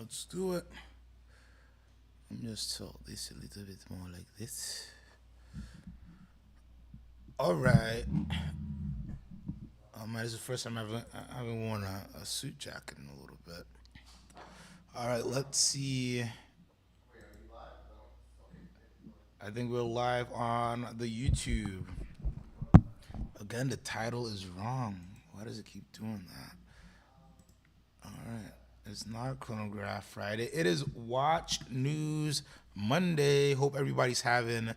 Let's do it. Let me just tilt this a little bit more like this. All right. This is the first time I haven't worn a suit jacket in a little bit. All right, let's see. I think we're live on the YouTube. Again, the title is wrong. Why does it keep doing that? All right. It's not Chronograph Friday. It is Watch News Monday. Hope everybody's having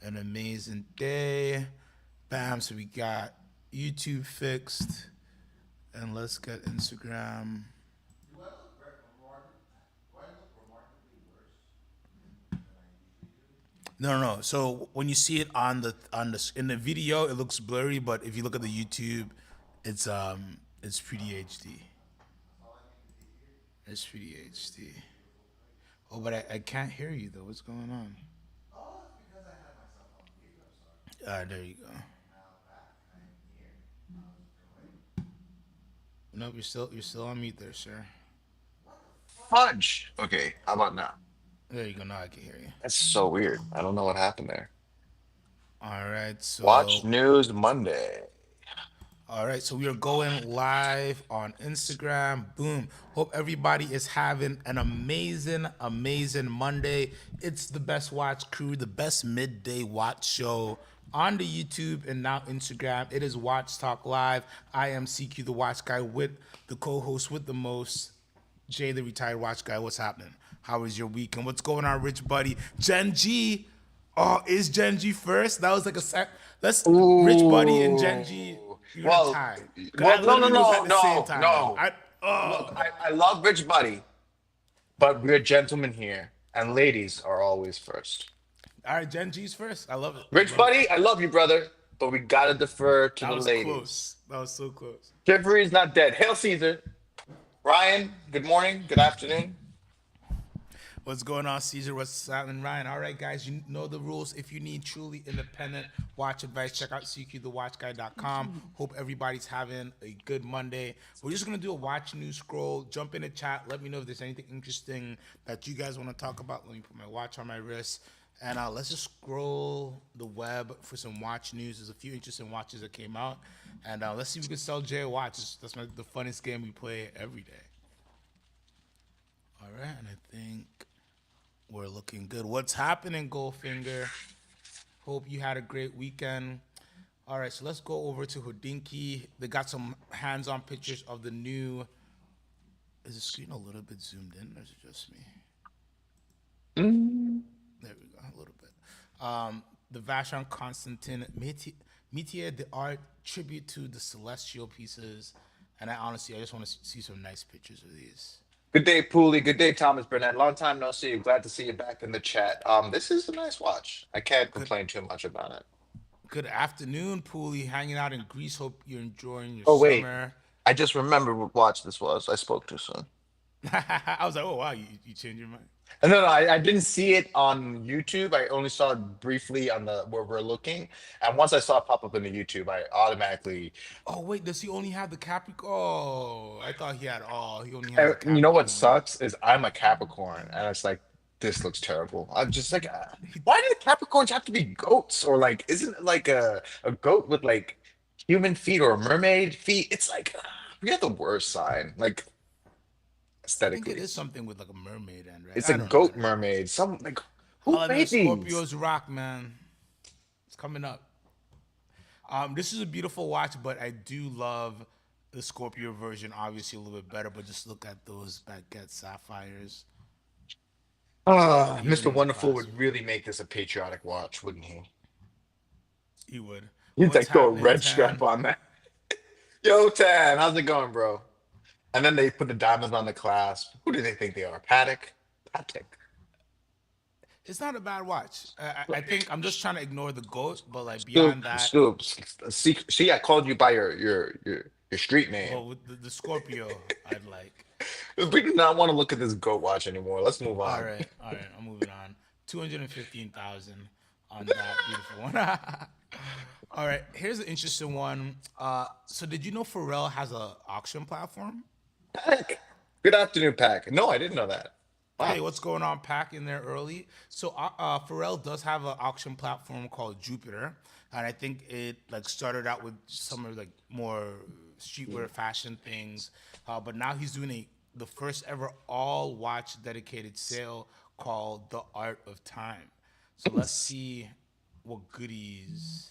an amazing day. Bam. So we got YouTube fixed. And let's get Instagram. No, no, no. So when you see it on the in the video, it looks blurry, but if you look at the YouTube, it's pretty HD. It's pretty HD. Oh, but I can't hear you though. What's going on? There you go. Nope, you're still on mute there, sir. Fudge. Okay, how about now? There you go. Now I can hear you. That's so weird. I don't know what happened there. All right, Watch so News Monday. we are going live on Instagram. Boom. Hope everybody is having an amazing, amazing Monday. It's the Best Watch crew, the best midday watch show on the YouTube and now Instagram. It is Watch Talk Live. I am CQ the Watch Guy with the co-host with the most, Jay the retired watch guy. What's happening? How was your weekend? What's going on, rich buddy? Gen G. Oh, is Gen G first? That was like a sec. Let's Rich Buddy and Gen G. Ooh. You're gonna Well, tie. Cause I well, no, no, literally was at no, the same no, time. no. Look, I love Rich Buddy, but we're gentlemen here, and ladies are always first. All right, Gen G's first. I love it. I Rich love it. Buddy, I love you, brother, but we gotta defer to That the was ladies. close. That was so close. Jeffrey is not dead. Hail Caesar. Ryan, good morning, good afternoon. What's going on, Caesar? What's happening, Ryan? All right, guys, you know the rules. If you need truly independent watch advice, check out CQTheWatchGuy.com. Hope everybody's having a good Monday. We're just going to do a watch news scroll. Jump in the chat. Let me know if there's anything interesting that you guys want to talk about. Let me put my watch on my wrist. And let's just scroll the web for some watch news. There's a few interesting watches that came out. And let's see if we can sell Jay a watch. That's the funnest game we play every day. All right, and I think we're looking good. What's happening, Goldfinger? Hope you had a great weekend. All right, so let's go over to Hodinky. They got some hands-on pictures of the new. Is the screen a little bit zoomed in, or is it just me? Mm. There we go, a little bit. The Vacheron Constantin Métier d'Art tribute to the celestial pieces, and I just want to see some nice pictures of these. Good day, Pooley. Good day, Thomas Burnett. Long time no see. Glad to see you back in the chat. This is a nice watch. I can't Good, complain too much about it. good afternoon, Pooley. Hanging out in Greece. Hope you're enjoying your Oh wait, summer. I just remembered what watch this was. I spoke too soon. I was like, oh wow, you changed your mind. No, no, I didn't see it on YouTube. I only saw it briefly on the where we're looking. And once I saw it pop up in the YouTube, I automatically. Oh wait, does he only have the Capricorn? Oh, I thought he had all. He only has a You know what Capricorn. sucks is I'm a Capricorn, and it's like this looks terrible. I'm just like, He, why do the Capricorns have to be goats? Or like, isn't it like a goat with like human feet or mermaid feet? It's like we have the worst sign, like I think it aesthetically. is something with like a mermaid end, right? It's a I don't know. goat mermaid. Some like who All I know made is these? Scorpios rock, man. It's coming up. This is a beautiful watch, but I do love the Scorpio version, obviously a little bit better. But just look at those baguette sapphires. Ah, Mr. Really Wonderful classy. would really make this a patriotic watch, wouldn't he? He would. He'd What's like throw a happening, red strap Tan? on that. Yo, Tan, how's it going, bro? And then they put the diamonds on the clasp. Who do they think they are? Patek? Patek. It's not a bad watch. I think I'm just trying to ignore the goat, but like beyond Scoop, that, Scoop. See, I called you by your street name. well, with the Scorpio, I'd like. We do not want to look at this goat watch anymore. Let's move All on. right, all right. I'm moving on. 215,000 on that beautiful one. All right, here's an interesting one. So did you know Pharrell has a auction platform? Patek. Good afternoon, Pack. No, I didn't know that. Hey, Wow. what's going on? Pack in there early. So, Pharrell does have an auction platform called Jupiter, and I think it like started out with some of like more streetwear fashion things, but now he's doing the first ever all watch dedicated sale called The Art of Time. So let's see what goodies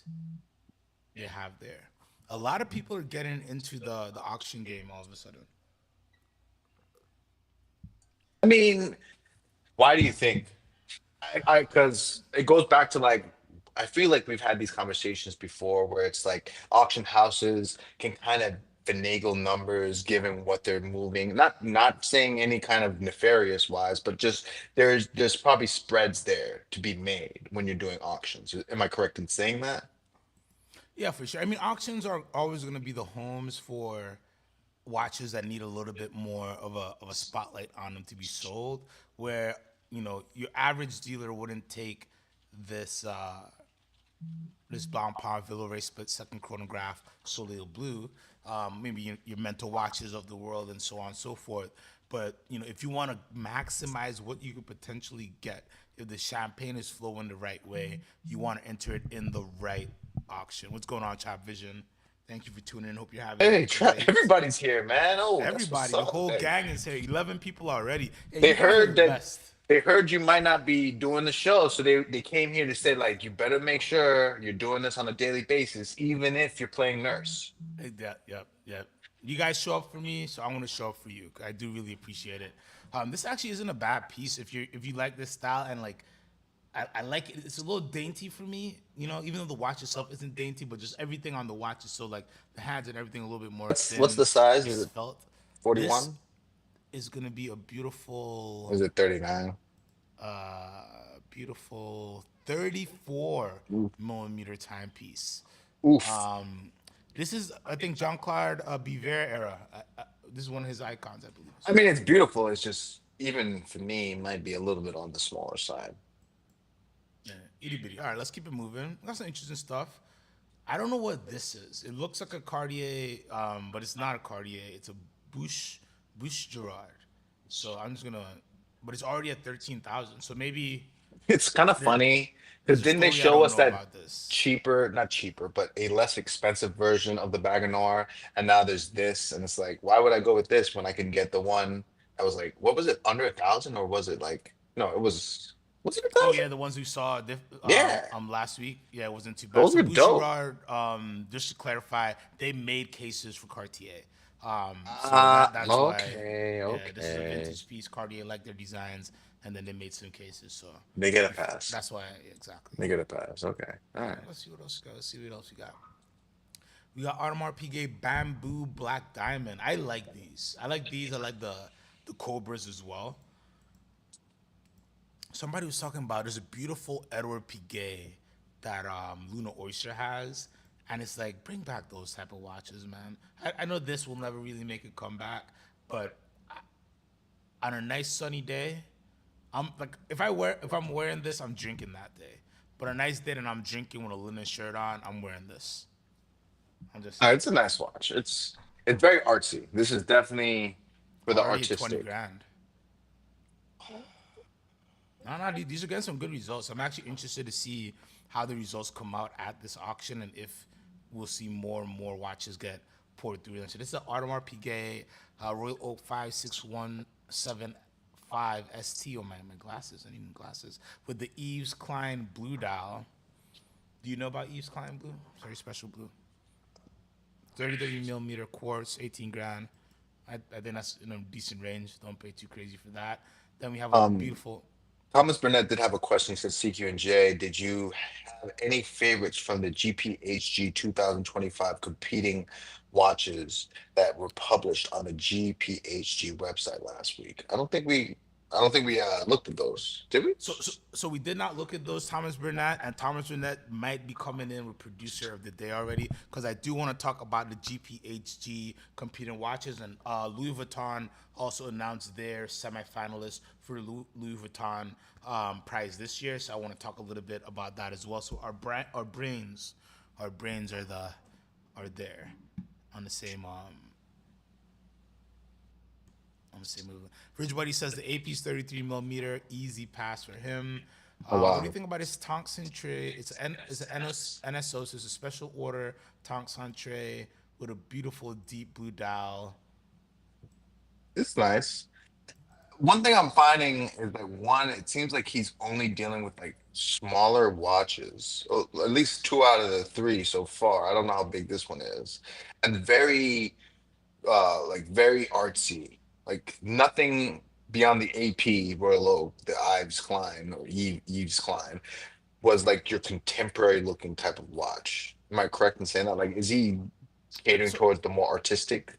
they have there. A lot of people are getting into the auction game all of a sudden. I mean, why do you think? Because it goes back to like, I feel like we've had these conversations before where it's like auction houses can kind of finagle numbers given what they're moving. Not saying any kind of nefarious wise, but just there's probably spreads there to be made when you're doing auctions. Am I correct in saying that? Yeah, for sure. I mean, auctions are always going to be the homes for watches that need a little bit more of a spotlight on them to be sold. Where your average dealer wouldn't take this this Blancpain Villeray split second chronograph Soleil Blue, maybe your mental watches of the world and so on and so forth. But if you want to maximize what you could potentially get, if the champagne is flowing the right way, you want to enter it in the right auction. What's going on, Chop Vision? Thank you for tuning in. Hope you're having Hey, a great. everybody's here, man. Oh, that's what's Everybody, the up. whole Hey. gang is here. 11 people already. Hey, They you guys are heard the that best. they heard you might not be doing the show, so they came here to say like you better make sure you're doing this on a daily basis, even if you're playing nurse. Yeah, yep, yep. You guys show up for me, so I want to show up for you. I do really appreciate it. This actually isn't a bad piece if you like this style and like I like it. It's a little dainty for me, even though the watch itself isn't dainty, but just everything on the watch is so like the hands and everything a little bit more What's the thin, size? Is it svelte. This 41? is gonna be a beautiful, Is it 39? beautiful 34 Oof. millimeter timepiece. Oof. Um, this is, I think, Jean Claude Biver era. This is one of his icons, I believe. I So, mean, it's beautiful. It's just even for me, it might be a little bit on the smaller side. yeah, itty bitty. All right, let's keep it moving. We got some interesting stuff. I don't know what this is. It looks like a Cartier, but it's not a Cartier. It's a Bush Gerard. So I'm just gonna, but it's already at 13,000. So maybe It's kind of there, funny because there's a didn't they story I show don't us know that about this. cheaper, not cheaper, but a less expensive version of the Bag of Noir, and now there's this, and it's like, why would I go with this when I can get the one that was like, what was it, under 1,000, or was it like, no, was it a Oh thousand? yeah, the ones we saw Yeah, last week. Yeah, it wasn't too bad. those So were dope. Bouchard, just to clarify, they made cases for Cartier. So that's why. Okay, Yeah, this is a okay. vintage piece. Cartier liked their designs, and then they made some cases. So They get a if pass. that's why exactly. They get a pass. Okay, all All right. right, let's see what else we got. Let's see what else we got. We got Audemars Piguet Bamboo Black Diamond. I like these. I like these. I like the Cobras as well. Somebody was talking about there's a beautiful Edward Piguet that Luna Oyster has, and it's like bring back those type of watches, man. I know this will never really make a comeback, but on a nice sunny day, I'm like if I'm wearing this, I'm drinking that day. But a nice day and I'm drinking with a linen shirt on, I'm wearing this. I'm just saying. It's a nice watch. It's very artsy. This is definitely for the Already at 20 artistic. grand. No, no, these are getting some good results. I'm actually interested to see how the results come out at this auction and if we'll see more and more watches get poured through them. So this is the Audemars Piguet Royal Oak 56175 ST. Oh, my glasses. I need new glasses. With the Yves Klein blue dial. Do you know about Yves Klein blue? Very special blue. 30 millimeter quartz, 18 grand. I think that's in a decent range. Don't pay too crazy for that. Then we have a Um, beautiful. Thomas Burnett did have a question. He said, CQ and J, did you have any favorites from the GPHG 2025 competing watches that were published on the GPHG website last week? I don't think we looked at those, did we? So we did not look at those Thomas Burnett, and Thomas Burnett might be coming in with producer of the day already because I do want to talk about the GPHG competing watches, and Louis Vuitton also announced their semifinalists for the Louis Vuitton prize this year. So I want to talk a little bit about that as well. So our brains are there on the same I'm the same movie. Rich Buddy says the AP's 33 millimeter, easy pass for him. Oh What do you wow, think about his Tongson tray? It's an NSO, so it's a special order Tongson tray with a beautiful deep blue dial. it's nice. One thing I'm finding is that one, it seems like he's only dealing with like smaller watches, or at least two out of the three so far. I don't know how big this one is, and very like very artsy, like nothing beyond the AP Royal Oak, the Ives Klein or Yves Klein was like your contemporary looking type of watch. Am I correct in saying that? Like, is he catering So towards the more artistic?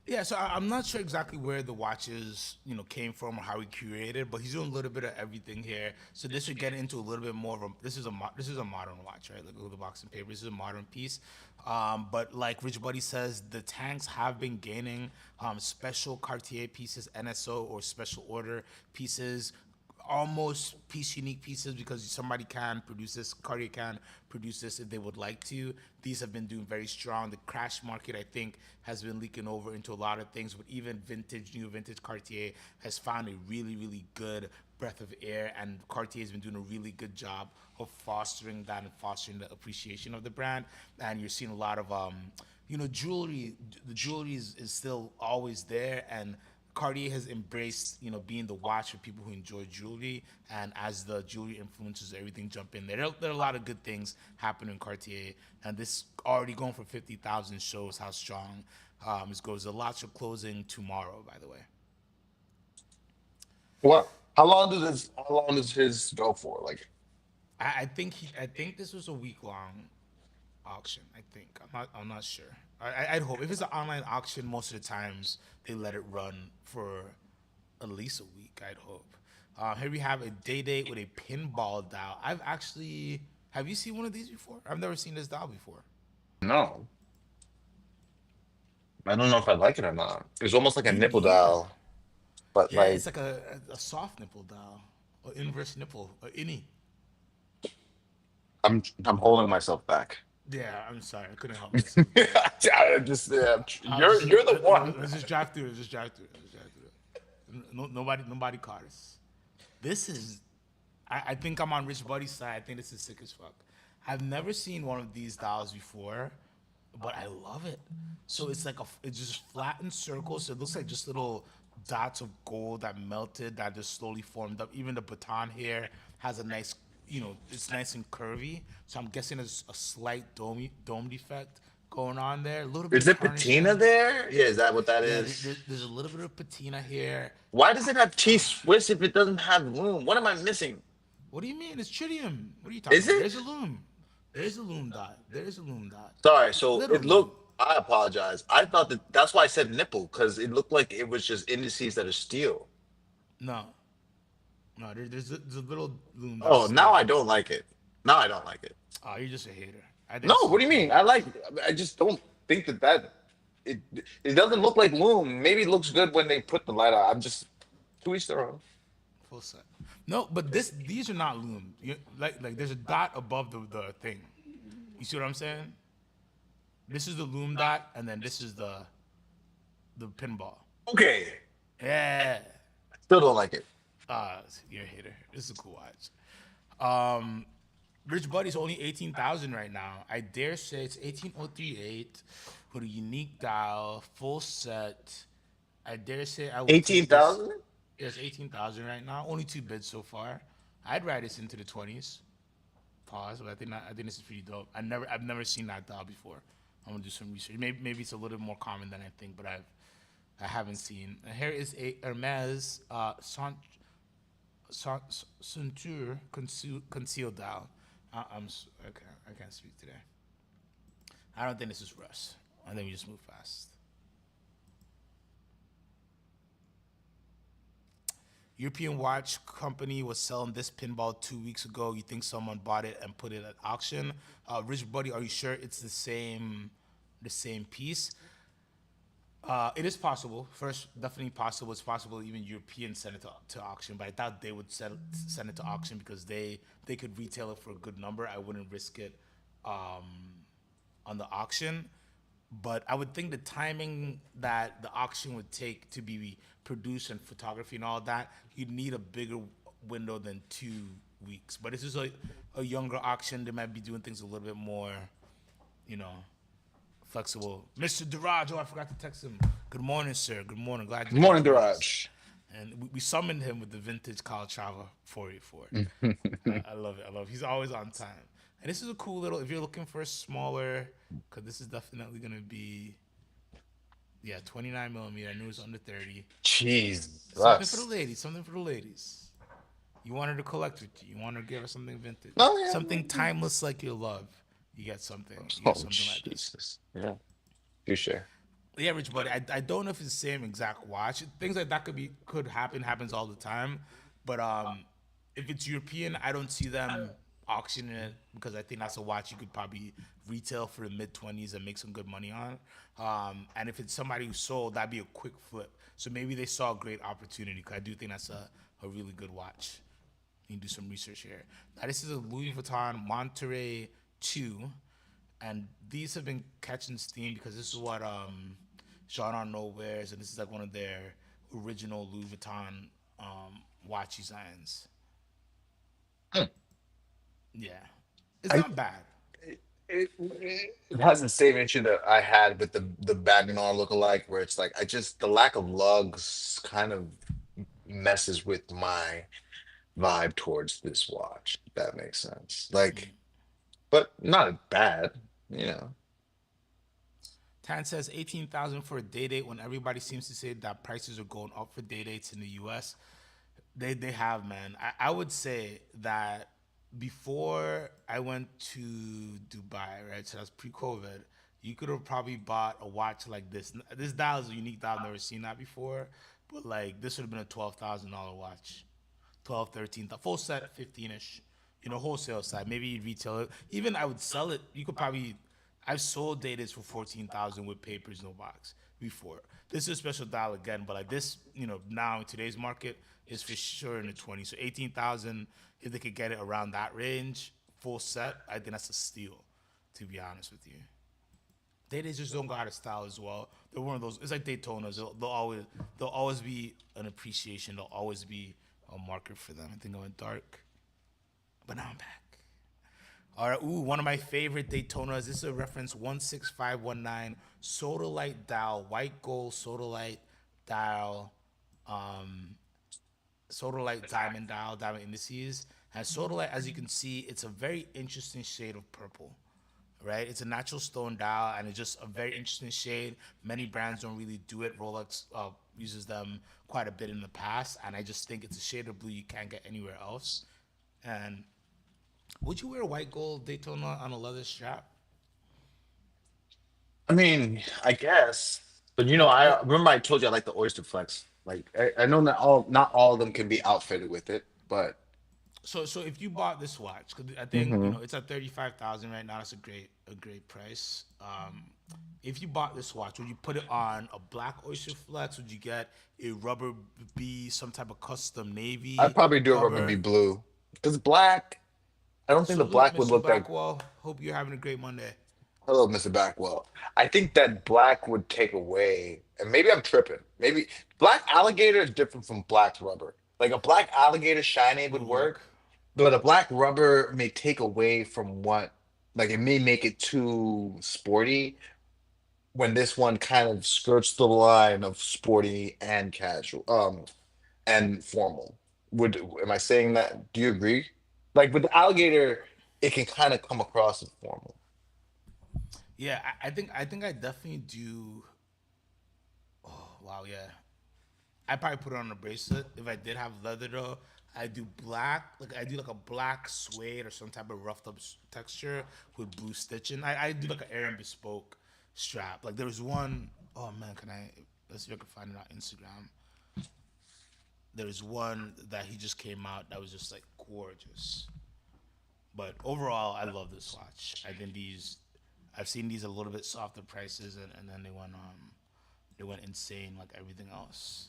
yeah, so I'm not sure exactly where the watches, came from or how he curated, but he's doing a little bit of everything here. So this would get into a little bit more of a this is a modern watch, right? Like with the box and paper, this is a modern piece. But like Rich Buddy says, the tanks have been gaining special Cartier pieces, NSO or special order pieces, almost piece unique pieces because somebody can produce this, Cartier can produce this if they would like to. These have been doing very strong. The crash market, I think, has been leaking over into a lot of things, but even new vintage Cartier has found a really, really good breath of air, and Cartier has been doing a really good job of fostering that and fostering the appreciation of the brand. And you're seeing a lot of jewelry. The jewelry is still always there, and Cartier has embraced, being the watch for people who enjoy jewelry, and as the jewelry influences everything jump in there are a lot of good things happening in Cartier, and this already going for 50,000 shows how strong this goes. The lots are closing tomorrow, by the way. What? How long does his go for? Like, I think this was a week long auction. I think I'm not sure. I'd hope if it's an online auction, most of the times they let it run for at least a week. I'd hope. Here we have a day date with a pinball dial. Have you seen one of these before? I've never seen this dial before. no, I don't know if I like it or not. It's almost like a Me nipple neither. dial, but Yeah, like it's like a soft nipple dial, or inverse nipple, or innie. I'm holding myself back. Yeah, I'm sorry, I couldn't help myself. I just I'll just you're the one. let's just drive through it. Let's just drive through it. Let's just drive through it. Nobody caught us. This is, I think I'm on Rich Buddy's side. I think this is sick as fuck. I've never seen one of these dials before, but I love it. So it's like it's just flattened circles. So it looks like just little dots of gold that melted that just slowly formed up. Even the baton here has a nice, it's nice and curvy. So I'm guessing there's a slight dome defect going on there. A little bit Is of it patina tarnishing. there? Yeah, is that what that Yeah, is? there's a little bit of patina here. Why does it have T Swiss if it doesn't have loom? What am I missing? What do you mean? It's tritium. What are you talking Is about? it? There's a loom. There's a loom dot. There's a loom dot. Sorry, so it Literally. looked. I apologize. I thought that's why I said nipple because it looked like it was just indices that are steel. No. No, there's a little loom dot Oh, now still. I don't like it. Now I don't like it. Oh, you're just a hater. I think No, it's so what do you cool. mean? I like. I just don't think that it it doesn't look like loom. Maybe it looks good when they put the light out. I'm just to each their own. Full set. No, but these are not loom. Like there's a dot above the thing. You see what I'm saying? This is the loom dot, and then this is the pinball. Okay, Yeah. still don't like it. You're a hater. This is a cool watch. Rich Buddy's only 18,000 right now. I dare say it's 18038 with a unique dial, full set. I dare say I would Eighteen take this. thousand. It's 18,000 right now. Only two bids so far. I'd ride this into the 20s. Pause, but I think this is pretty dope. I've never seen that dial before. I'm gonna do some research. Maybe it's a little more common than I think, but I haven't seen. And here is a Hermes Ceinture concealed dial. Okay. I can't speak today. I don't think this is Russ. I think we just move fast. European watch company was selling this pinball 2 weeks ago. You think someone bought it and put it at auction? Rich Buddy, are you sure it's the same piece? It is possible. First, definitely possible. It's possible even Europeans send it to auction, but I doubt they would send it to auction because they could retail it for a good number. I wouldn't risk it on the auction. but I would think the timing that the auction would take to be produced and photography and all that, you'd need a bigger window than 2 weeks. But this is a younger auction. They might be doing things a little bit more, you know, flexible. Mr. Duraj, oh, I forgot to text him. Good morning, sir. Good morning. Glad you Good could morning, join us. Duraj. And we summoned him with the vintage Calatrava 484. I love it. I love it. He's always on time. And this is a cool little, if you're looking for a smaller, because this is definitely going to be, yeah, 29 millimeter. I knew it was under 30. Something for the Jesus. ladies. Something for the ladies. You want her to collect with you. You want her to give her something vintage. Oh yeah. Something timeless like your love. You get something. You get Oh something like this. Jesus. Yeah. Touche. Yeah, Rich Buddy. I don't know if it's the same exact watch. Things like that could happen, happens all the time. But if it's European, I don't see them auctioning it because I think that's a watch you could probably retail for the mid 20s and make some good money on. And if it's somebody who sold, that'd be a quick flip. So maybe they saw a great opportunity because I do think that's a really good watch. You can do some research here. Now this is a Louis Vuitton Monterey 2, and these have been catching steam because this is what Jean Arnault wears, and this is like one of their original Louis Vuitton watch designs. Yeah, it's I not bad. it has the same issue that I had with the Bagnall lookalike, where it's like I just the lack of lugs kind of messes with my vibe towards this watch. If that makes sense. Like, but not bad, you know. Tan says 18,000 for a day date when everybody seems to say that prices are going up for day dates in the U.S. They have, man. I would say that before I went to Dubai, right? So that's pre-COVID. You could have probably bought a watch like this. This dial is a unique dial. I've never seen that before. But like this would have been a $12,000 watch. 12, 13, the full set, 15-ish. Wholesale side. Maybe you'd retail it. Even I would sell it. You could probably. I've sold datas for 14,000 with papers, no box before. This is a special dial again, but like this, now in today's market is for sure in the 20s. So 18,000, if they could get it around that range, full set, I think that's a steal. To be honest with you, they just don't go out of style as well. They're one of those. It's like Daytonas. They'll always be an appreciation. They'll always be a market for them. I think I went dark, but now I'm back. All right, one of my favorite Daytonas. This is a reference 16519 Sodalite dial, white gold Sodalite dial, um, Sodalite diamond dial, diamond indices. And Sodalite, as you can see, it's a very interesting shade of purple, right? It's a natural stone dial, and it's just a very interesting shade. Many brands don't really do it. Rolex uses them quite a bit in the past, and I just think it's a shade of blue you can't get anywhere else. And would you wear a white gold Daytona on a leather strap? I mean, I guess, but Like, I remember I told you I like the Oyster Flex. Like, I know not all of them can be outfitted with it, but so if you bought this watch, because I think hmm it's at 35,000 right now. That's a great price. If you bought this watch, would you put it on a black Oyster Flex? Would you get a rubber B, some type of custom I'd navy probably do a rubber be rubber? blue because black. I don't think the Salute, black would Mr. look that. Backwell. Hope you're having a great Monday. Hello, Mr. Backwell. I think that black would take away, and maybe I'm tripping. Maybe black alligator is different from black rubber. Like a black alligator shiny would Would work. work, but a black rubber may take away from what, like it may make it too sporty when this one kind of skirts the line of sporty and casual, and formal. Am I saying that? Do you agree? Like with the alligator, it can kind of come across as formal. Yeah, I think I definitely do. Wow, yeah. I probably put it on a bracelet. If I did have leather though, I do black. Like I do like a black suede or some type of roughed up texture with blue stitching. I do like an Aaron bespoke strap. Like there was one, oh man, can I? Let's see if I can find it on Instagram. There was one that he just came out that was just like gorgeous. But overall, I love this watch. I think I've seen these a little bit softer prices, and then they went insane like everything else.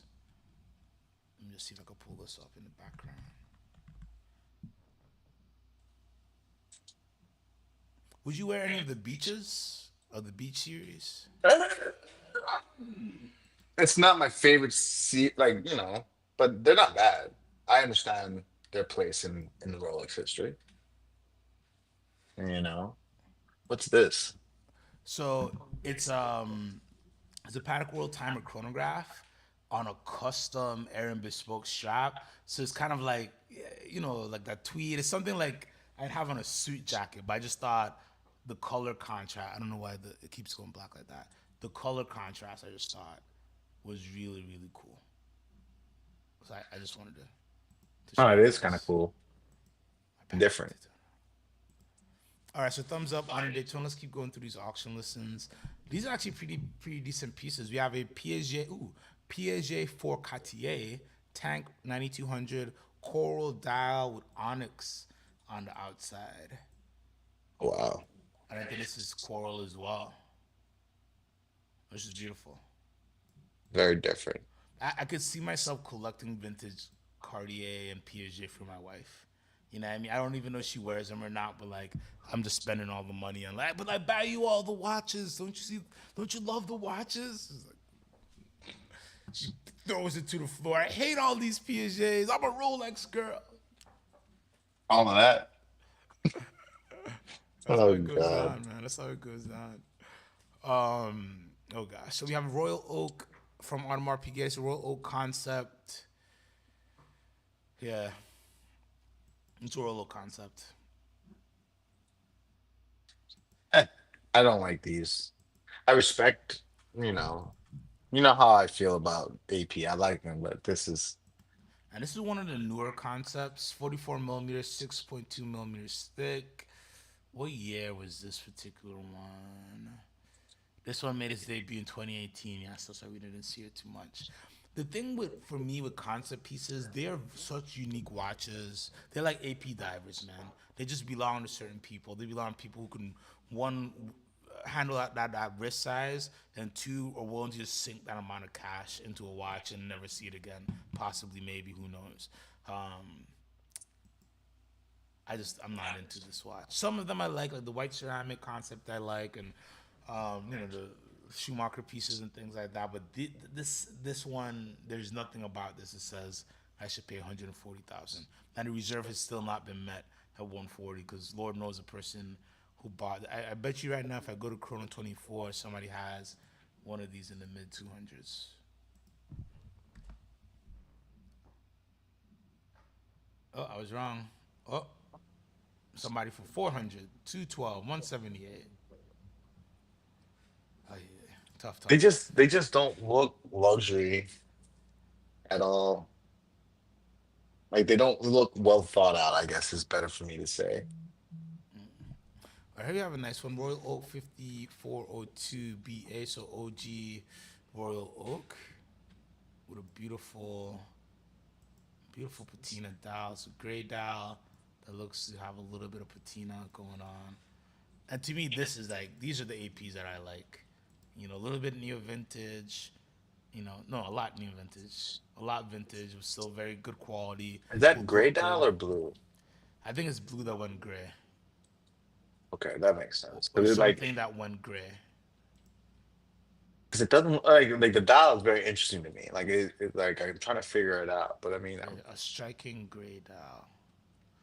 Let me just see if I can pull this up in the background. Would you wear any of the beaches? of the Beach series. It's not my favorite like, but they're not bad. I understand their place in the Rolex history. You know, what's this? So it's a Patek World Timer chronograph on a custom Aaron bespoke strap. So it's kind of like like that tweed. It's something like I'd have on a suit jacket, but I just thought the color contrast. I don't know why it keeps going black like that. The color contrast I just thought was really really cool. So I just wanted to show Oh, it you is kind of guys cool, my Patek different. Daytona. All right, so thumbs up on Daytona. Let's keep going through these auction listings. These are actually pretty decent pieces. We have a Piaget 4 Cartier tank 9200 coral dial with onyx on the outside, Wow, and I think this is coral as well, which is beautiful. very different. I could see myself collecting vintage Cartier and Piaget for my wife. You know what I mean? I don't even know if she wears them or not, but like I'm just spending all the money on like, but I buy you all the watches. Don't you see? Don't you love the watches? It's like, she throws it to the floor. I hate all these Piagets. I'm a Rolex girl. All of that. That's how Oh it goes God. down, man. That's how it goes down. Oh gosh. So we have Royal Oak from Audemars Piguet. It's a Royal Oak concept. Yeah, it's a Royal Oak concept. Eh, I don't like these. I respect, you know, how I feel about AP. I like them, but this is And this is one of the newer concepts, 44 millimeters, 6.2 millimeters thick. What year was this particular one? This one made its debut in 2018. Yeah, so sorry we didn't see it too much. The thing with for me with concept pieces, they are such unique watches. They're like AP divers, man. They just belong to certain people. They belong to people who can one handle that wrist size, and two are willing to just sink that amount of cash into a watch and never see it again. Possibly, maybe, who knows? Um, I'm not into this watch. Some of them I like the white ceramic concept I like, and the Schumacher pieces and things like that. But this one, there's nothing about this that says I should pay 140,000. And the reserve has still not been met at 140 because Lord knows a person who bought. I bet you right now, if I go to Chrono 24, somebody has one of these in the mid 200s. Oh, I was wrong. Oh, somebody for 400, 212, 178. Oh yeah, tough, they tough, tough. just don't look luxury at all. Like they don't look well thought out, I guess is better for me to say. All right, here we have a nice one, Royal Oak 5402 BA, so OG Royal Oak with a beautiful patina dial. It's a gray dial that looks to have a little bit of patina going on. And to me, these are the APs that I like. A little bit neo vintage. No, a lot neo vintage, a lot vintage. It was still very good quality. Is that Would gray look dial good. or blue? I think it's blue that went gray, Okay, that makes sense. or Because it like something that went gray. because it doesn't like the dial is very interesting to me. Like it like I'm trying to figure it out, but I mean I'm A striking gray dial.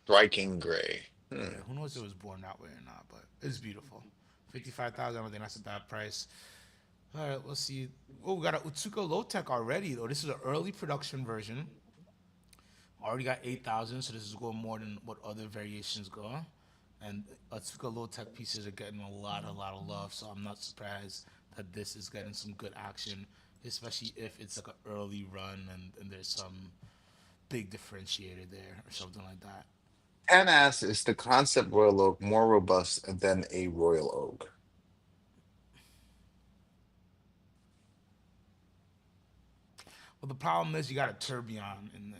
striking gray. Yeah, who knows if it was born that way or not, but it's beautiful. 55,000. I don't think that's a bad price. All right, let's see. Oh, we got a Utsuka Low Tech already though. This is an early production version. Already got 8,000, so this is going more than what other variations go. And Atsuka Low Tech pieces are getting a lot of love. So I'm not surprised that this is getting some good action, especially if it's like an early run and there's some big differentiator there or something like that. Ken asks, is the concept Royal Oak more robust than a Royal Oak? Well, the problem is you got a tourbillon in there.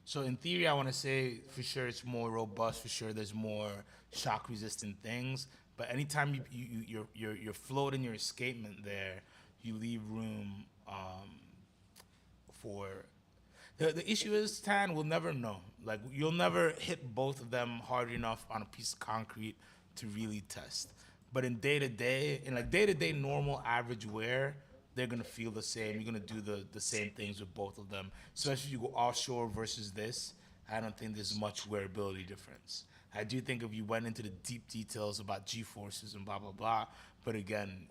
So in theory, I want to say for sure it's more robust. For sure, there's more shock resistant things. But anytime you're floating your escapement there, you leave room for the issue is Tan will never know. Like you'll never hit both of them hard enough on a piece of concrete to really test. But in day to day normal average wear, they're gonna feel the same. You're gonna do the same things with both of them. Especially if you go offshore versus this, I don't think there's much wearability difference. I do think if you went into the deep details about G forces and blah blah blah, but again,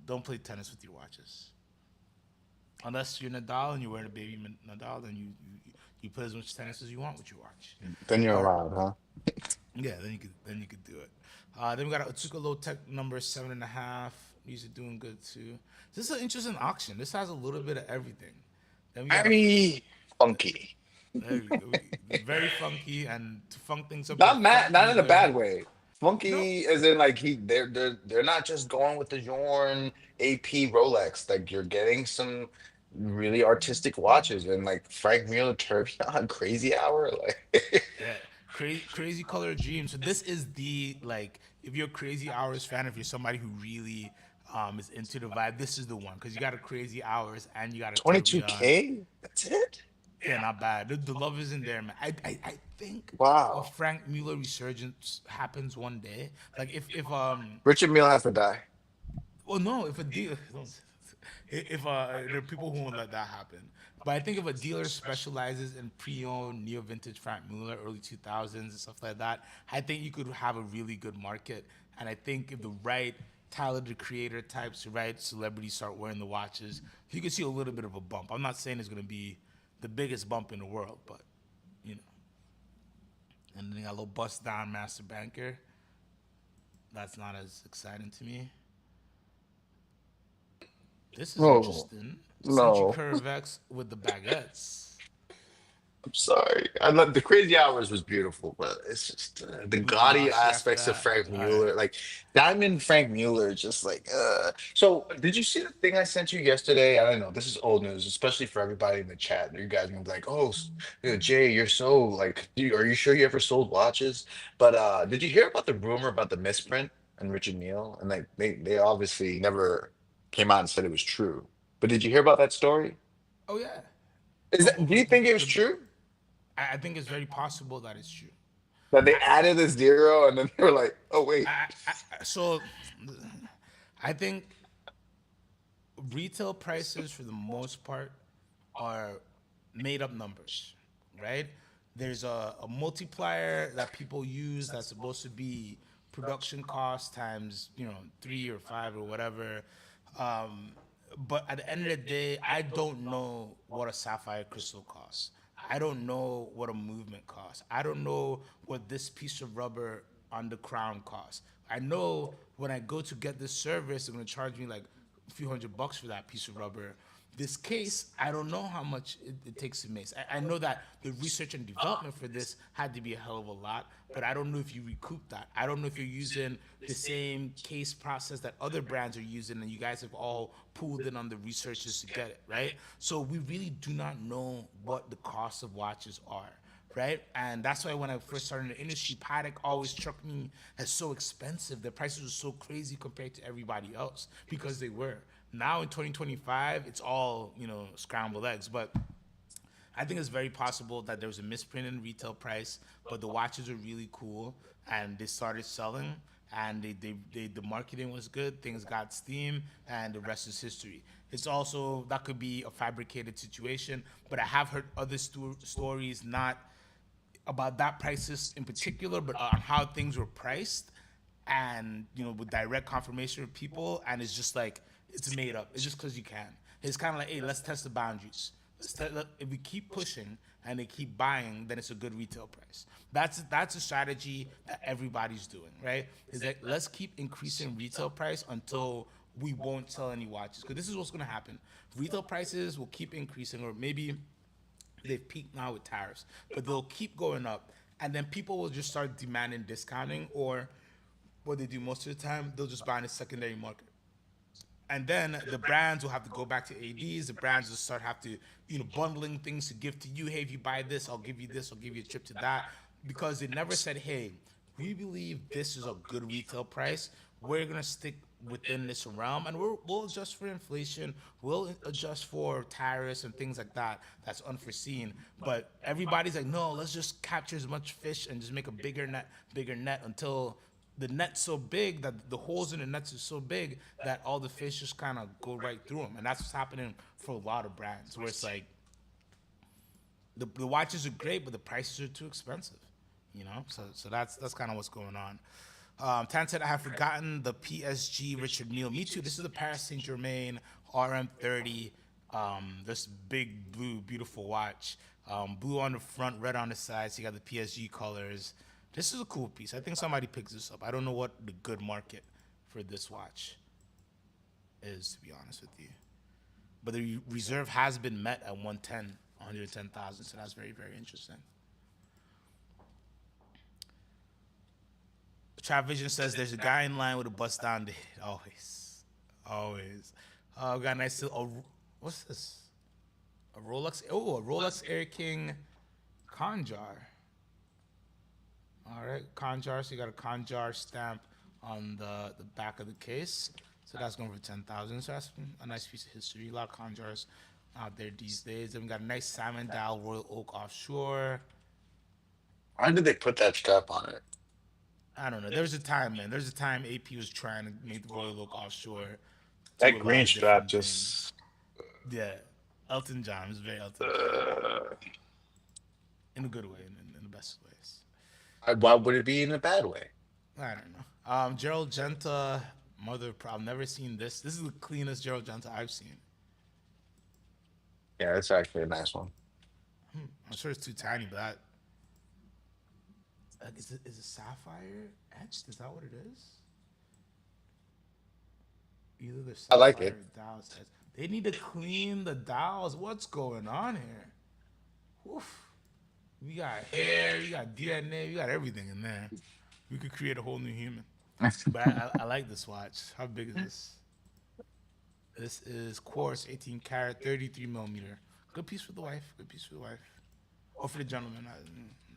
don't play tennis with your watches. Unless you're Nadal and you're wearing a baby Nadal, then you play as much tennis as you want with your watch. Then you're All right. allowed, huh? Yeah, then you could do it. Then we got a Otsuka Low Tech number 7.5. These are doing good too. This is an interesting auction. This has a little bit of everything. Then we got a Very funky. there we go. Very funky, and to funk things up, we Not got mad, Frank not in a Mueller. bad way. No, Funky as in like they're not just going with the Jorn AP Rolex. Like you're getting some really artistic watches and like Frank Mueller Tourbillon Crazy Hour. Like yeah, crazy color dream. So this is the like, if you're a Crazy Hours fan, if you're somebody who really is into the vibe, this is the one because you got a Crazy Hours and you got a tourbillon. 22K? That's it? Yeah, not bad. The love isn't there, man. I think a Wow. Frank Mueller resurgence happens one day. Like if Richard Mille has to die. well no, if a deal if there are people who won't let that happen. But I think if a dealer specializes in pre-owned neo vintage Frank Mueller early 2000s and stuff like that, I think you could have a really good market. And I think if the right talented creator types, the right celebrities start wearing the watches, you can see a little bit of a bump. I'm not saying it's gonna be the biggest bump in the world, but you know. And then you got a little bust down Master Banker. That's not as exciting to me. This is No, interesting. Century no. Curve X with the baguettes. I'm sorry. I love the Crazy Hours was beautiful, but it's just the We gaudy lost you after aspects of that. Frank All right. Mueller, like Diamond Frank Mueller, just like. So, did you see the thing I sent you yesterday? I don't know. This is old news, especially for everybody in the chat. You guys are gonna be like, "Oh, Jay, you're so like, are you sure you ever sold watches?" But did you hear about the rumor about the misprint and Richard Mille? And like, they obviously never came out and said it was true. But did you hear about that story? Oh yeah. Is But, that? but, Do you but think it was the, true? I think it's very possible that it's true. That they I, added a zero and then they were like, oh wait, so I think retail prices for the most part are made up numbers, right? There's a multiplier that people use that's supposed to be production cost times, 3 or 5 or whatever. Um, but at the end of the day, I don't know what a sapphire crystal costs. I don't know what a movement costs. I don't know what this piece of rubber on the crown costs. I know when I go to get this service, they're gonna charge me like a few $100 for that piece of rubber. This case, I don't know how much it takes to make. I know that the research and development for this had to be a hell of a lot, but I don't know if you recoup that. I don't know if you're using the same case process that other brands are using, and you guys have all pooled in on the researches to get it, right? So we really do not know what the cost of watches are, right? And that's why when I first started in the industry, Patek always struck me as so expensive. The prices were so crazy compared to everybody else because they were. Now in 2025, it's all, scrambled eggs. But I think it's very possible that there was a misprint in retail price, but the watches are really cool and they started selling and the marketing was good, things got steam, and the rest is history. It's also that could be a fabricated situation, but I have heard other stories, not about that prices in particular, but on how things were priced, and with direct confirmation of people, and it's just like it's made up. It's just because you can. It's kind of like, hey, let's test the boundaries. If we keep pushing and they keep buying, then it's a good retail price. That's a strategy that everybody's doing, right? Is that let's keep increasing retail price until we won't sell any watches, because this is what's going to happen. Retail prices will keep increasing, or maybe they've peaked now with tariffs, but they'll keep going up, and then people will just start demanding discounting, or what they do most of the time, they'll just buy in a secondary market. And then the brands will have to go back to ADs. The brands will start have to, bundling things to give to you. Hey, if you buy this, I'll give you this. I'll give you a trip to that. Because they never said, hey, we believe this is a good retail price. We're gonna stick within this realm, and we'll adjust for inflation. We'll adjust for tariffs and things like that. That's unforeseen. But everybody's like, no, let's just capture as much fish and just make a bigger net until the net's so big that the holes in the nets are so big that all the fish just kind of go right through them, and that's what's happening for a lot of brands. Where it's like the watches are great, but the prices are too expensive. So that's kind of what's going on. Tan said, I have forgotten the PSG Richard Mille. Me too. This is the Paris Saint Germain RM30. This big blue, beautiful watch. Blue on the front, red on the sides. So you got the PSG colors. This is a cool piece. I think somebody picks this up. I don't know what the good market for this watch is, to be honest with you. But the reserve has been met at 110, 110,000. So that's very, very interesting. Travision says there's a guy in line with a bust down date. Always. Always. We got a nice little. What's this? A Rolex. Oh, a Rolex Air King Conjar. All right, Conjar. So you got a Conjar stamp on the back of the case. So that's going for 10,000. So that's a nice piece of history. A lot of Conjars out there these days. Then we got a nice Salmon Dial Royal Oak Offshore. Why did they put that strap on it? I don't know. There was a time, man. There's a time AP was trying to make the Royal Oak Offshore do That a lot green of strap different things. just. Yeah, Elton John is very Elton John Uh, in a good way, in the best ways. why would it be in a bad way? I don't know. Gerald Genta, I've never seen this. This is the cleanest Gerald Genta I've seen. Yeah, it's actually a nice one. I'm sure it's too tiny, but is it sapphire etched? Is that what it is? Either the I like sapphire it. or dowels etched. They need to clean the dowels. What's going on here? Oof. We got hair, we got DNA, we got everything in there. We could create a whole new human. But I like this watch. How big is this? This is quartz, 18 karat, 33 millimeter. Good piece for the wife. Good piece for the wife. Or for the gentleman.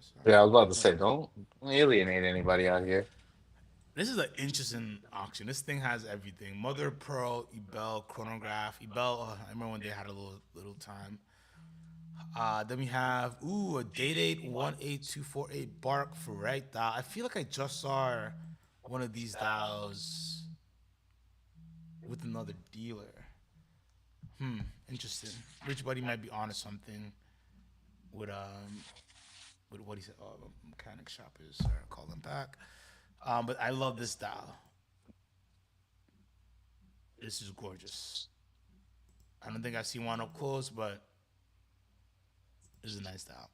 Sorry. Yeah, I was about to say, don't alienate anybody out here. This is an interesting auction. This thing has everything. Mother of Pearl, Ebel, chronograph. Ebel, I remember when they had a little time. Then we have a date 18248 Bark Ferrite dial. I feel like I just saw one of these dials with another dealer. Interesting. Rich Buddy might be onto something with what he said. Oh, mechanic shoppers. Sorry, I'll call them back. But I love this dial. This is gorgeous. I don't think I've seen one up close, but this is a nice dial.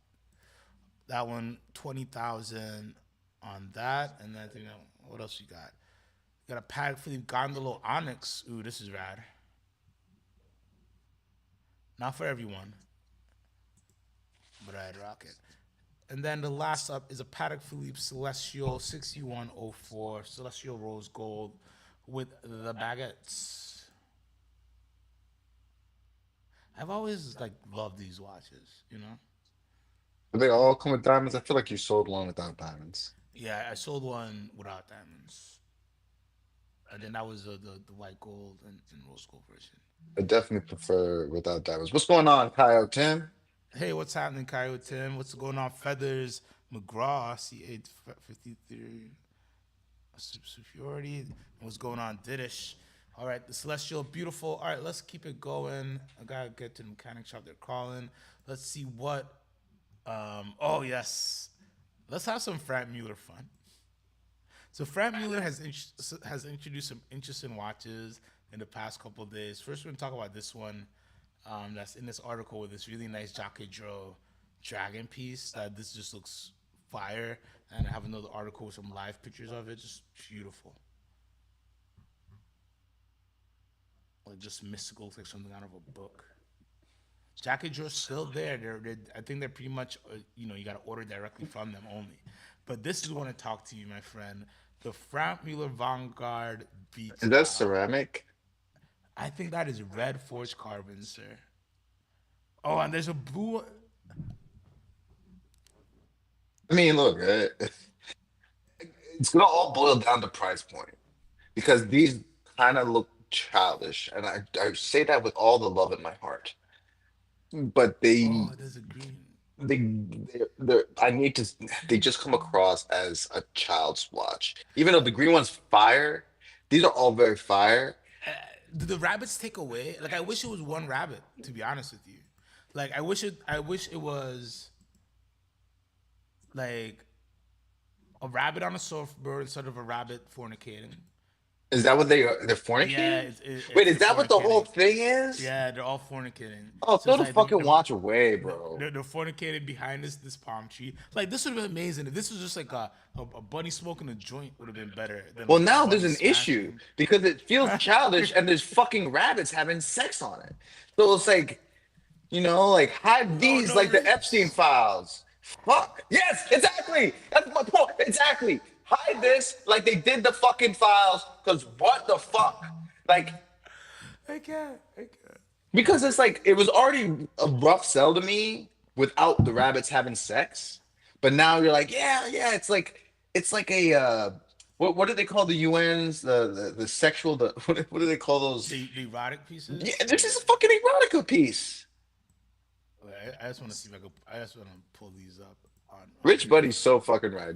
That one, 20,000 on that, and then I think what else you got? You got a Patek Philippe Gondolo Onyx. Ooh, this is rad. Not for everyone, but I'd rock it. And then the last up is a Patek Philippe Celestial 6104 Celestial Rose Gold with the baguettes. I've always loved these watches. But they all come with diamonds. I feel like you sold one without diamonds. Yeah, I sold one without diamonds, and then that was the white gold and rose gold version. I definitely prefer without diamonds. What's going on, Kyle Tim? Hey, what's happening, Kyle Tim? What's going on, Feathers McGraw C853 Superiority? What's going on, Didish? All right, the Celestial, beautiful. All right, let's keep it going. I gotta get to the mechanic shop. They're calling. Let's see what. Oh yes, let's have some Frank Mueller fun. So Frank Mueller has introduced some interesting watches in the past couple of days. First, we're gonna talk about this one that's in this article with this really nice Jacques Dro dragon piece. That this just looks fire, and I have another article with some live pictures of it, just beautiful, like just mystical, like something out of a book. Jackie Joe's still there. I think they're pretty much, you got to order directly from them only. But this is when I talk to you, my friend. The Frank Mueller Vanguard Beat Is that Style. ceramic? I think that is red forged carbon, sir. Oh, and there's a blue. I mean, look, it's gonna all boil down to price point because these kind of look childish, and I say that with all the love in my heart. But Oh, there's a green. I need to. They just come across as a child's watch, even though the green one's fire. These are all very fire. Do the rabbits take away? Like, I wish it was one rabbit. To be honest with you, like, I wish it. I wish it was like a rabbit on a surfboard instead of a rabbit fornicating. Is that what they're Yeah, fornicating? Wait, it's is that what the whole fornicating. thing is? Yeah, they're all fornicating. Oh, So throw it's the like fucking watch away, bro. they're fornicating behind this palm tree. Like, this would have been amazing if this was just like a bunny smoking a joint would have been better than Well, like a now there's bunny an issue smashing. because it feels childish and there's fucking rabbits having sex on it. So it's like, like hide Oh these no! like the Epstein files. Fuck. Yes, exactly. That's my point. Exactly. Hide this like they did the fucking files. Because what the fuck? Like, I can't. I can't. because it's like it was already a rough sell to me without the rabbits having sex. But now you're like, yeah, yeah, it's like a what do they call the UNs? The sexual what do they call those? The erotic Yeah, pieces. this is a fucking erotica piece. Wait, I just want to see if I could. I just want to pull these up on Rich video. Buddy's so fucking right.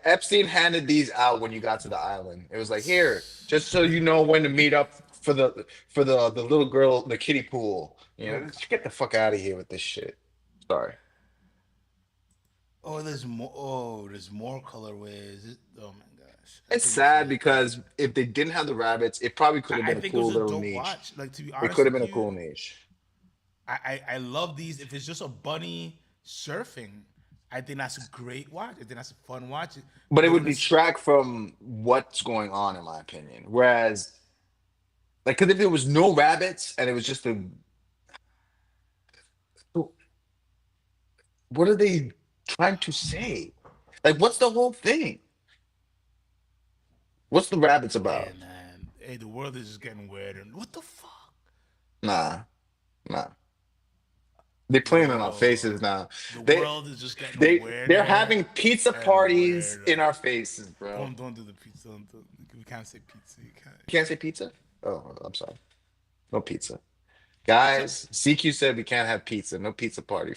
Epstein handed these out when you got to the island. It was like, here, just so you know when to meet up for the little girl, the kiddie pool. Oh, Just get the fuck out of here with this shit. Sorry. oh, there's more. Oh, there's more colorways. Oh my gosh! I It's think this sad is. because if they didn't have the rabbits, it probably could have I been a think it was cool a little dope niche. watch. Like, to be It honest could have with been a you, cool niche. I love these. If it's just a bunny surfing, I think that's a great watch. I think that's a fun watch. But it But would when it's detract from what's going on, in my opinion. Whereas, like, because if there was no rabbits and it was just what are they trying to say? Like, what's the whole thing? What's the rabbits hey about? man, hey, the world is just getting weird. And what the fuck? Nah, nah. They playing in our Yo, faces now. the They world is just getting they're weirder having pizza and parties in weirder. our faces, bro. Don't do the pizza. We can't say pizza. You can't. You can't say pizza? Oh, I'm sorry. No pizza. So, Guys, CQ said we can't have pizza. No pizza party.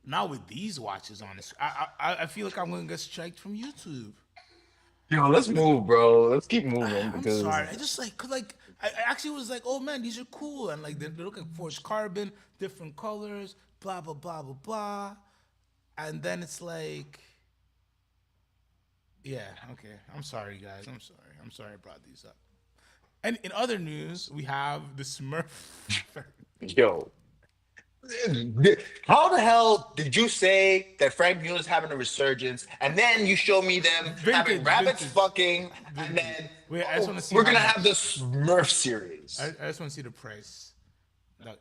now with these watches on this, I feel like I'm gonna get striked from YouTube. Yo, let's move, bro. Let's keep moving I'm because sorry. I just like, cause like I actually was like, oh man, these are cool, and like they look like forged carbon, different colors, blah blah blah blah blah, and then it's like, yeah, okay. I'm sorry, guys. I'm sorry. I'm sorry I brought these up. And in other news, we have the Smurf. yo, how the hell did you say that Frank Mueller's having a resurgence, and then you show me them having Vintage, rabbits vintage, fucking, and vintage. then Wait, I just want to see we're how gonna have the much. Smurf series. I just want to see the price. Like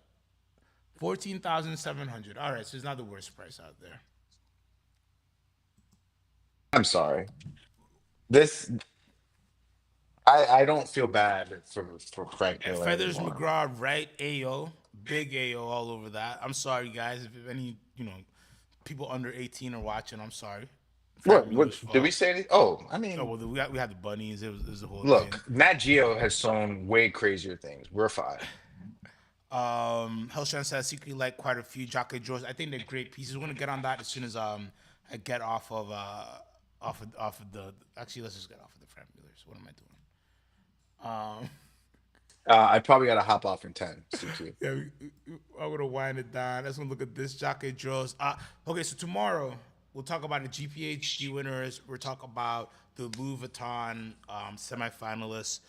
14,700. All right, so it's not the worst price out there. I'm sorry. This I don't feel bad for Frank Miller Feathers anymore. McGraw, right? Ayo, big Ayo all over that. I'm sorry, guys. If any, people under 18 are watching, I'm sorry. Frank What Miller's did we fault. say? Oh, I Oh mean, well, we had the bunnies. It was the whole thing. look, Nat Geo has shown way crazier things. We're fine. Hellshan says secretly like quite a few Jockey Joes. I think they're great pieces. We're gonna get on that as soon as I get off of the. Actually, let's just get off of the Frank Millers. What am I doing? I probably got to hop off in 10. CQ. Yeah, I'm gonna wind it down. Let's look at this Jockey Joe's. Okay, so tomorrow we'll talk about the GPHG winners. We'll talk about the Louis Vuitton semifinalists.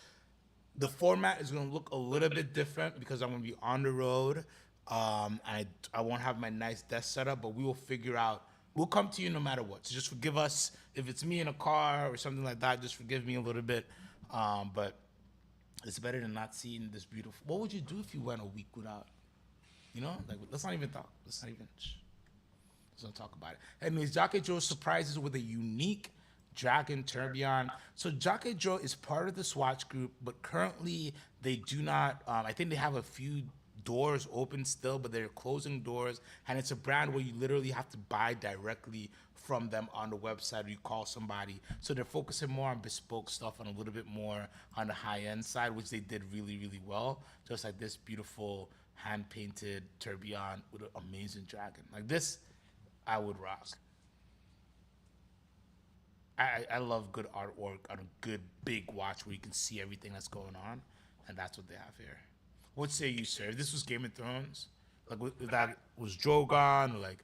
The format is gonna look a little bit different because I'm gonna be on the road. I won't have my nice desk set up, but we will figure out. We'll come to you no matter what. So just forgive us if it's me in a car or something like that. Just forgive me a little bit. But it's better than not seeing this beautiful. What would you do if you went a week without? Like let's not even talk. Let's not talk about it. Anyways, Jockey Joe surprises with a unique Dragon Tourbillon. So Jockey Joe is part of the Swatch Group, but currently they do not. I think they have a few doors open still, but they're closing doors. And it's a brand where you literally have to buy directly from them on the website, or you call somebody. So they're focusing more on bespoke stuff and a little bit more on the high end side, which they did really, really well. Just like this beautiful hand painted tourbillon with an amazing dragon. Like this, I would rock. I love good artwork on a good big watch where you can see everything that's going on, and that's what they have here. What say you, sir? If this was Game of Thrones, like if that was Drogon, or like,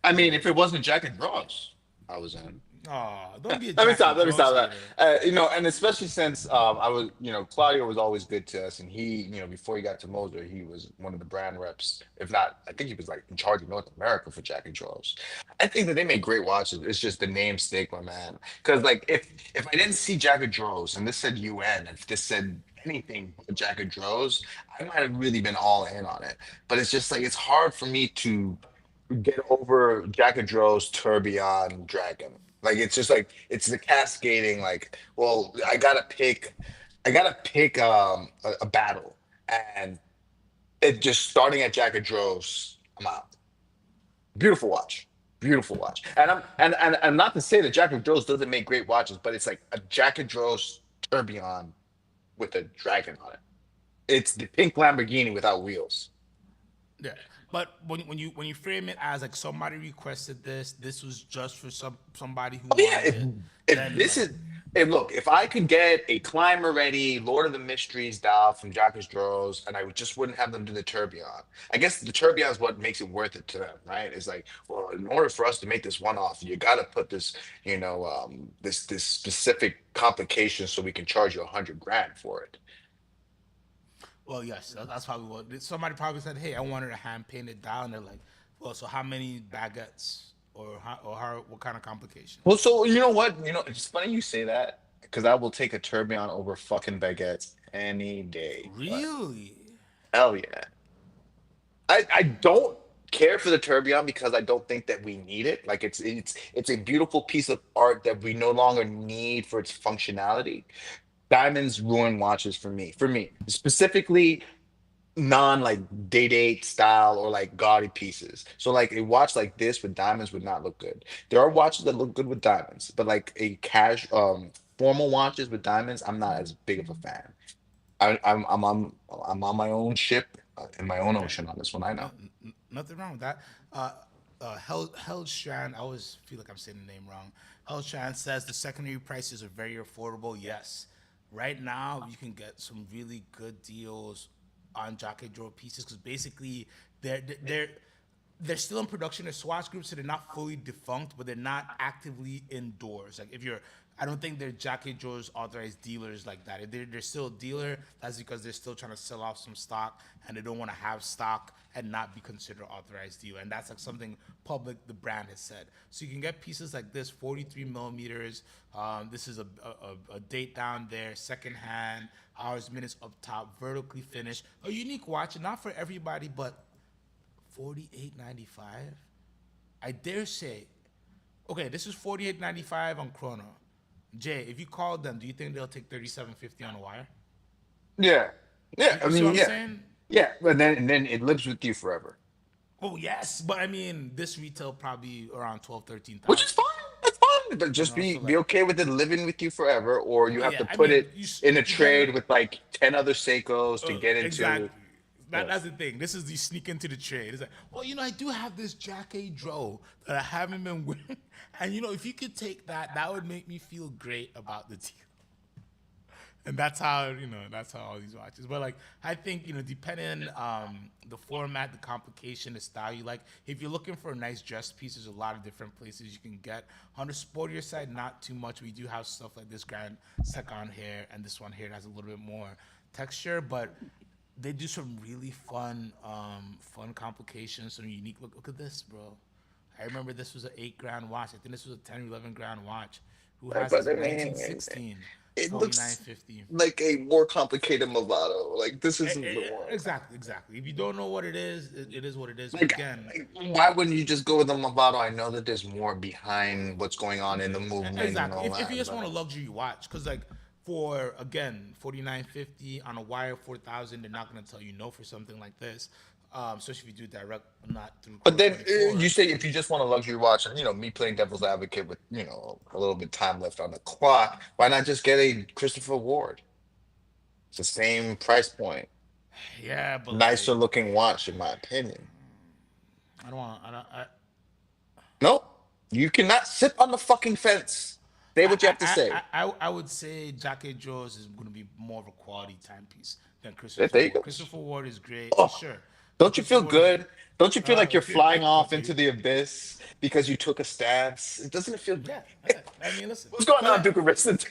I mean, if it wasn't Jack and Jones, I was in. oh, don't be a Let me Jack stop. and Let me Jones stop that. hater. And especially since I was, Claudio was always good to us, and he, before he got to Moser, he was one of the brand reps. If not, I think he was like in charge of North America for Jack and Jones. I think that they make great watches. It's just the name stigma, man. Because like, if I didn't see Jack and Jones and this said UN, if this said anything but Jack and Jones, I might have really been all in on it. But it's just like it's hard for me to get over Jack and Joe's Tourbillon Dragon. Like it's just like it's the cascading. Like, well, I gotta pick a battle, and it just starting at Jack and Joe's. I'm out. Beautiful watch, beautiful watch. And not to say that Jack and Joe's doesn't make great watches, but it's like a Jack and Joe's Tourbillon with a dragon on it. It's the pink Lamborghini without wheels. Yeah, but when you frame it as like somebody requested this, this was just for somebody who Oh yeah, wanted it, if then this like is if look, if I could get a climber ready Lord of the Mysteries dial from Jacques Droz, and I just wouldn't have them do the tourbillon. I guess the tourbillon is what makes it worth it to them, right? It's like, well, in order for us to make this one off, you got to put this, this specific complication so we can charge you 100 grand for it. well, yes, that's probably what somebody probably said. Hey, I wanted a hand painted down. They're like, well, so how many baguettes or what kind of Well, complications? so you know what? It's funny you say that because I will take a tourbillon over fucking baguettes any day. But Really? hell yeah. I don't care for the tourbillon because I don't think that we need it. Like it's a beautiful piece of art that we no longer need for its functionality. Diamonds ruin watches for me. For me, specifically non like day date style or like gaudy pieces. So like a watch like this with diamonds would not look good. There are watches that look good with diamonds, but like a cash formal watches with diamonds, I'm not as big of a fan. I'm on my own ship in my own Okay. ocean on this one. I know. Nothing wrong with that. Held I always feel like I'm saying the name wrong. Held says the secondary prices are very affordable. Yes, right now you can get some really good deals on Jockey Draw pieces because basically they're they're still in production. They're Swatch groups, so they're not fully defunct, but they're not actively indoors. Like if you're, I don't think they're Jackie Joe's authorized dealers like that. If they're still a dealer, that's because they're still trying to sell off some stock and they don't want to have stock and not be considered authorized dealer. And that's like something public the brand has said. So you can get pieces like this, 43 millimeters. This is a date down there, second hand, hours, minutes up top, vertically finished. A unique watch, not for everybody, but 48.95. I dare say, okay, this is 48.95 on Chrono. Jay, if you called them, do you think they'll take 37.50 on a wire? Yeah, yeah. I You see what mean, I'm yeah, saying? yeah. But then it lives with you forever, Oh yes, but I mean, this retail probably around 12, which is 13,000. fine. That's fine. But You just know, be so be like, okay with it living with you forever, or you oh have yeah, to I put mean, it in a you gotta trade with like 10 other Seikos to get into. exactly. Yeah. That's the thing. This is you sneak into the trade. It's like, well, I do have this Jack A. Dro that I haven't been wearing, and if you could take that, that would make me feel great about the deal. And that's how all these watches. But like I think depending the format, the complication, the style you like. If you're looking for a nice dress piece, there's a lot of different places you can get. On the sportier side, not too much. We do have stuff like this Grand Secon here, and this one here has a little bit more texture, but they do some really fun complications, some unique look at this, bro. I remember this was an 8 grand watch. I think this was a 10 or 11 grand watch. Who has But this? I mean, 1916. it Forty nine looks fifty. like a more complicated Movado. Like this isn't the one. Exactly, exactly. If you don't know what it is, it is what it is. But Like, again, why wouldn't you just go with the Movado? I know that there's more behind what's going on in the movement and exactly. all If you that, just want but a luxury watch, because like for again 49.50 on a wire 4,000, they're not gonna tell you no for something like this. Especially if you do direct, not through but Core then you 24. say if you just want a luxury watch, and me playing devil's advocate with a little bit time left on the clock, why not just get a Christopher Ward? It's the same price point. Yeah, but Nicer like, looking watch, in my opinion. I don't want. I don't. Nope. You cannot sit on the fucking fence. Say what you have to say. I would say Jackie Jones is going to be more of a quality timepiece than There Christopher there you Ward. go. Christopher Ward is great, Oh, sure, but don't you Christopher feel Ward is. good? Don't you feel like I you're feel flying good. off Fuck into you. the abyss because you took a stance? Doesn't it feel good? Yeah, I mean, listen, What's going but on, Duke of Riston?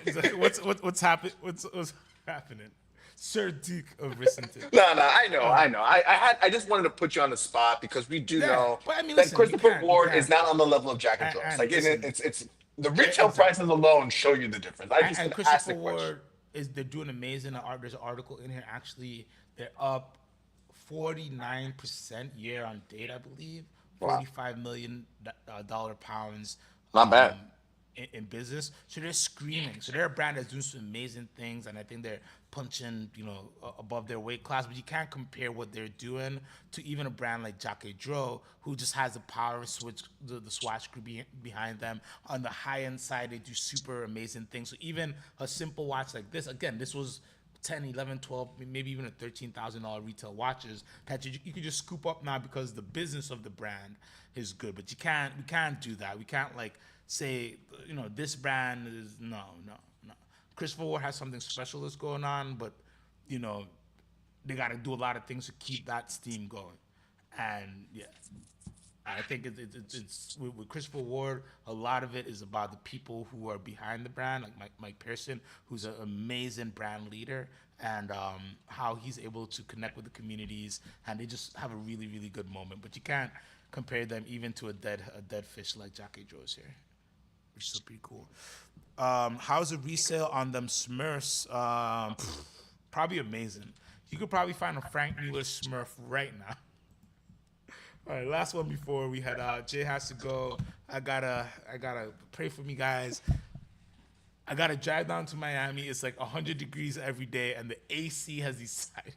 exactly, what's happening? What's happening? Sir Duke of Rissenton. No, I know, Uh, I just wanted to put you on the spot because we do yeah, know but I mean, that listen, Christopher you Ward is can't, not on the level of Jack and Jones. and Like, listen, it's the retail prices exactly. alone show you the difference. I just And asked Christopher the question. Ward is they're doing amazing. There's an article in here actually. They're up 49% year on date, I believe. Wow, 45 million dollar pounds not bad. in business. So they're screaming. So they're a brand that's doing some amazing things, and I think they're punching, above their weight class. But you can't compare what they're doing to even a brand like Jacques Dro, who just has the power switch, the swatch group behind them. On the high end side, they do super amazing things. So even a simple watch like this, again, this was 10, 11, 12, maybe even a $13,000 retail watches that you could just scoop up now because the business of the brand is good. But we can't do that. We can't like say, this brand is no. Christopher Ward has something special that's going on, but you know, they got to do a lot of things to keep that steam going. And yeah, I think it's with Christopher Ward. A lot of it is about the people who are behind the brand, like Mike Pearson, who's an amazing brand leader, and how he's able to connect with the communities, and they just have a really really good moment. But you can't compare them even to a dead fish like Jackie Joe's here, which is pretty cool. How's the resale on them Smurfs? Probably amazing. You could probably find a Frank Mueller Smurf right now. All right, last one before we head out. Jay has to go. I gotta pray for me, guys. I gotta drive down to Miami. It's like 100 degrees every day, and the AC has decided.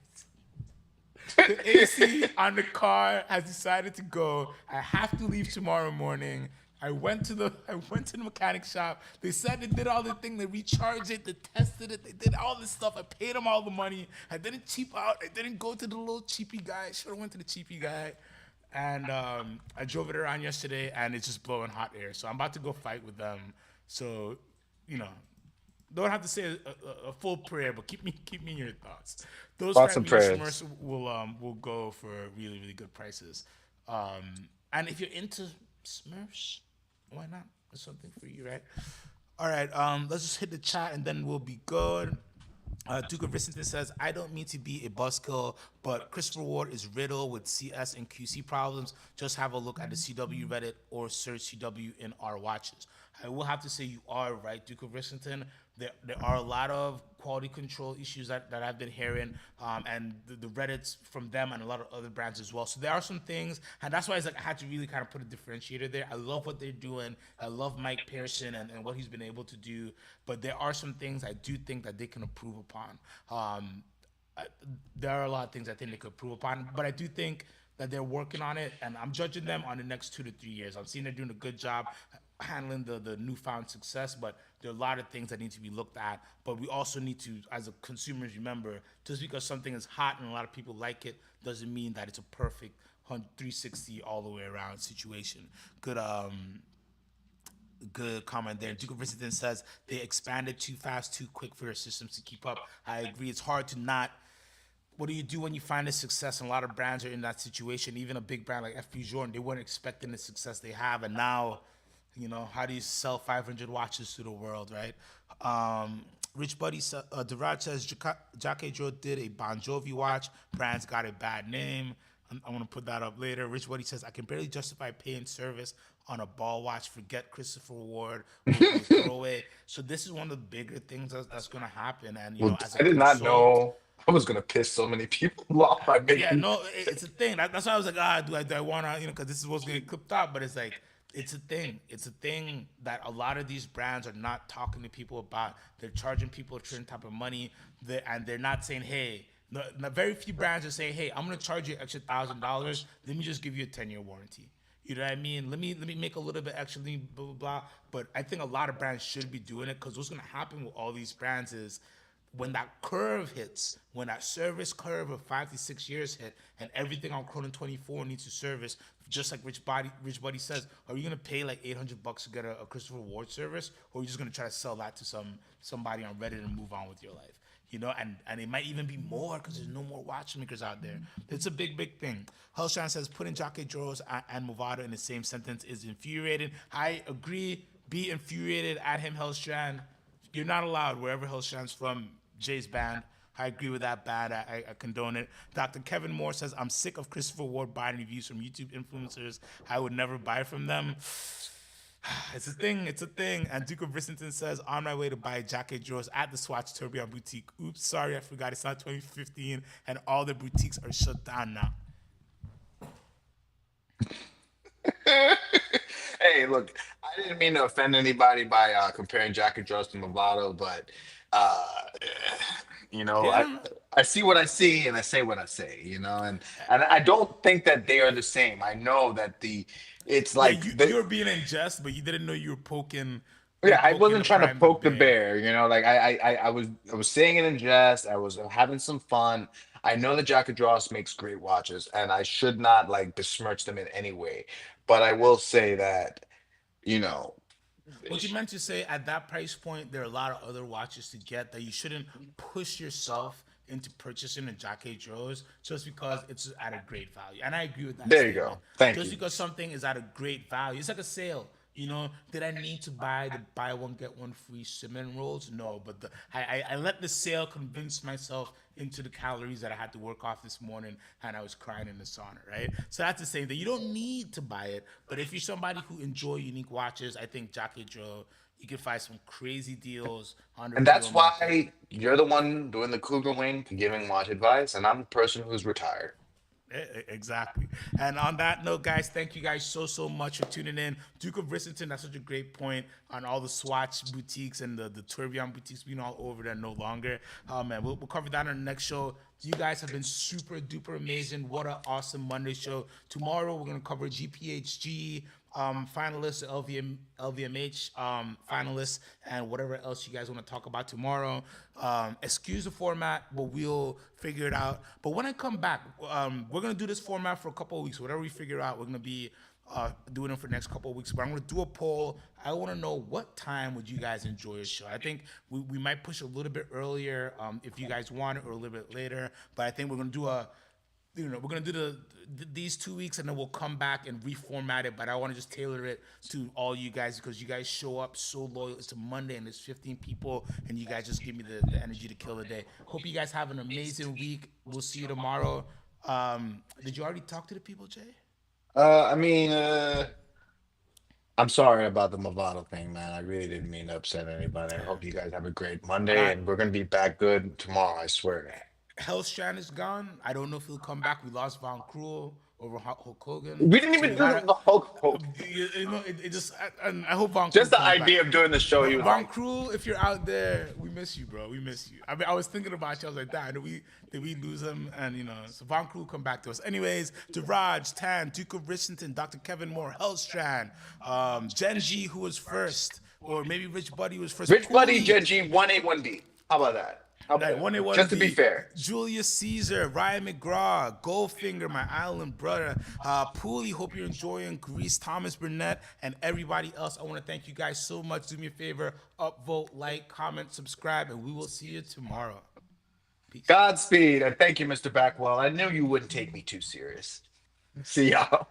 The AC on the car has decided to go. I have to leave tomorrow morning. I went to the mechanic shop. They said they did all the thing. They recharged it. They tested it. They did all this stuff. I paid them all the money. I didn't cheap out. I didn't go to the little cheapy guy. Should have went to the cheapy guy. And I drove it around yesterday, and it's just blowing hot air. So I'm about to go fight with them. So, you know, don't have to say a full prayer, but keep me in your thoughts. Those Thoughts Frank and Mueller prayers. Smurfs will go for really really good prices. And if you're into Smurfs, why not? It's something for you, right? All right, let's just hit the chat and then we'll be good. Duke of Rissington says, I don't mean to be a buzzkill, but Christopher Ward is riddled with CS and QC problems. Just have a look at the CW Reddit or search CW in our watches. I will have to say you are right, Duke of Rissington. There are a lot of quality control issues that I've been hearing, and the Reddits from them and a lot of other brands as well. So there are some things, and that's why it's like I had to really kind of put a differentiator there. I love what they're doing. I love Mike Pearson and what he's been able to do, but there are some things I do think that they can improve upon. There are a lot of things I think they could improve upon, but I do think that they're working on it, and I'm judging them on the next 2 to 3 years. I'm seeing they're doing a good job handling the newfound success, but there are a lot of things that need to be looked at. But we also need to, as a consumers, remember just because something is hot and a lot of people like it doesn't mean that it's a perfect 360 all the way around situation. Good comment there. Duke of Princeton says they expanded too fast, too quick for your systems to keep up. I agree. It's hard to not. What do you do when you find a success? And a lot of brands are in that situation. Even a big brand like FP Jordan, they weren't expecting the success they have, and now, how do you sell 500 watches to the world, right? Rich Buddy, Deraj says Jacques Joe did a Bon Jovi watch. Brands got a bad name. I'm gonna put that up later. Rich Buddy says I can barely justify paying service on a ball watch. Forget Christopher Ward. We'll throw away. So this is one of the bigger things that's gonna happen. And Well, as a I did not consult, know I was gonna piss so many people off by yeah, making. no, it's a thing. That's why I was like, do I want to, because this is what's going to get clipped out. But it's like, it's a thing. It's a thing that a lot of these brands are not talking to people about. They're charging people a certain type of money, and they're not saying, hey, no, very few brands are saying, hey, I'm going to charge you an extra $1,000. Let me just give you a 10-year warranty. You know what I mean? Let me make a little bit extra, blah blah blah. But I think a lot of brands should be doing it because what's going to happen with all these brands is when that curve hits, when that service curve of 5 to 6 years hit, and everything on Cronin 24 needs to service, just like Rich Buddy says, are you gonna pay like $800 to get a Christopher Ward service, or are you just gonna try to sell that to somebody on Reddit and move on with your life? You know, and it might even be more because there's no more watchmakers out there. It's a big thing. Hellstrand says putting Jockey Joros and Movado in the same sentence is infuriating. I agree. Be infuriated at him, Hellstrand. You're not allowed wherever Hellstrand's from. Jay's banned. I agree with that ban. I condone it. Dr. Kevin Moore says, I'm sick of Christopher Ward buying reviews from YouTube influencers. I would never buy from them. It's a thing. And Duke of Brissington says, on my way to buy Jacket Drawers at the Swatch Tourbillon Boutique. Oops, sorry, I forgot. It's not 2015, and all the boutiques are shut down now. Hey, look, I didn't mean to offend anybody by comparing Jack and Jost to Movado, but uh, you know, Yeah, I see what I see and I say what I say, and I don't think that they are the same. I know that it's yeah. like You were being in jest, but you didn't know you were poking. You were yeah, I poking wasn't the trying to prime the poke the bear. bear, like I was saying it in jest. I was having some fun. I know that Jack and Jost makes great watches, and I should not like besmirch them in any way, but I will say that you know. What you meant to say, at that price point, there are a lot of other watches to get that you shouldn't push yourself into purchasing a Jacquet Dros just because it's at a great value. And I agree with that There you statement. go. Thank Just you. because something is at a great value, it's like a sale. You know, did I need to buy the buy one get one free cinnamon rolls? No, but I let the sale convince myself into the calories that I had to work off this morning, and I was crying in the sauna, right? So that's the same thing. You don't need to buy it, but if you're somebody who enjoy unique watches, I think Jackie Joe, you can find some crazy deals on the And retail that's market. why you're the one doing the cougar wink, giving watch advice, and I'm the person who's retired. Exactly. And on that note, guys, thank you guys so much for tuning in. Duke of Brissington, that's such a great point on all the Swatch boutiques and the Tourbillon boutiques being all over there no longer. Man, we'll cover that on the next show. You guys have been super duper amazing. What an awesome Monday show. Tomorrow we're gonna cover GPHG finalists, LVMH finalists, and whatever else you guys want to talk about tomorrow. Excuse the format, but we'll figure it out. But when I come back, we're gonna do this format for a couple of weeks. Whatever we figure out, we're gonna be doing it for the next couple of weeks. But I'm gonna do a poll. I want to know what time would you guys enjoy your show. I think we might push a little bit earlier if you guys want it, or a little bit later. But I think we're gonna do we're gonna do these 2 weeks, and then we'll come back and reformat it. But I want to just tailor it to all you guys because you guys show up so loyal. It's a Monday and there's 15 people, and you guys just give me the energy to kill the day. Hope you guys have an amazing week. We'll see you tomorrow. Did you already talk to the people, Jay? I mean, I'm sorry about the Movado thing, man. I really didn't mean to upset anybody. I hope you guys have a great Monday, Uh, and we're gonna be back good tomorrow, I swear. Hellstrand is gone. I don't know if he'll come back. We lost Von Cruel over Hulk Hogan, We didn't so even we do gotta. the Hulk Hogan. It just. I hope Von Just Cruel the comes back. idea of doing the show, he was Von like, Cruel, if you're out there, we miss you, bro. We miss you. I mean, I was thinking about you. I was like, "Dad, did we lose him?" And so Von Cruel come back to us. Anyways, to Raj, Tan, Duke of Richardson, Dr. Kevin Moore, Hellstrand, Gen G, who was first, or maybe Rich Buddy was first. Rich Buddy Pooley, Genji 1A1B. How about that? How about like one A that? one Just to be B, fair. Julius Caesar, Ryan McGraw, Goldfinger, my island brother, Pooley. Hope you're enjoying Grease, Thomas Burnett, and everybody else. I want to thank you guys so much. Do me a favor, upvote, like, comment, subscribe, and we will see you tomorrow. Peace. Godspeed, and thank you, Mr. Backwell. I knew you wouldn't take me too serious. See y'all.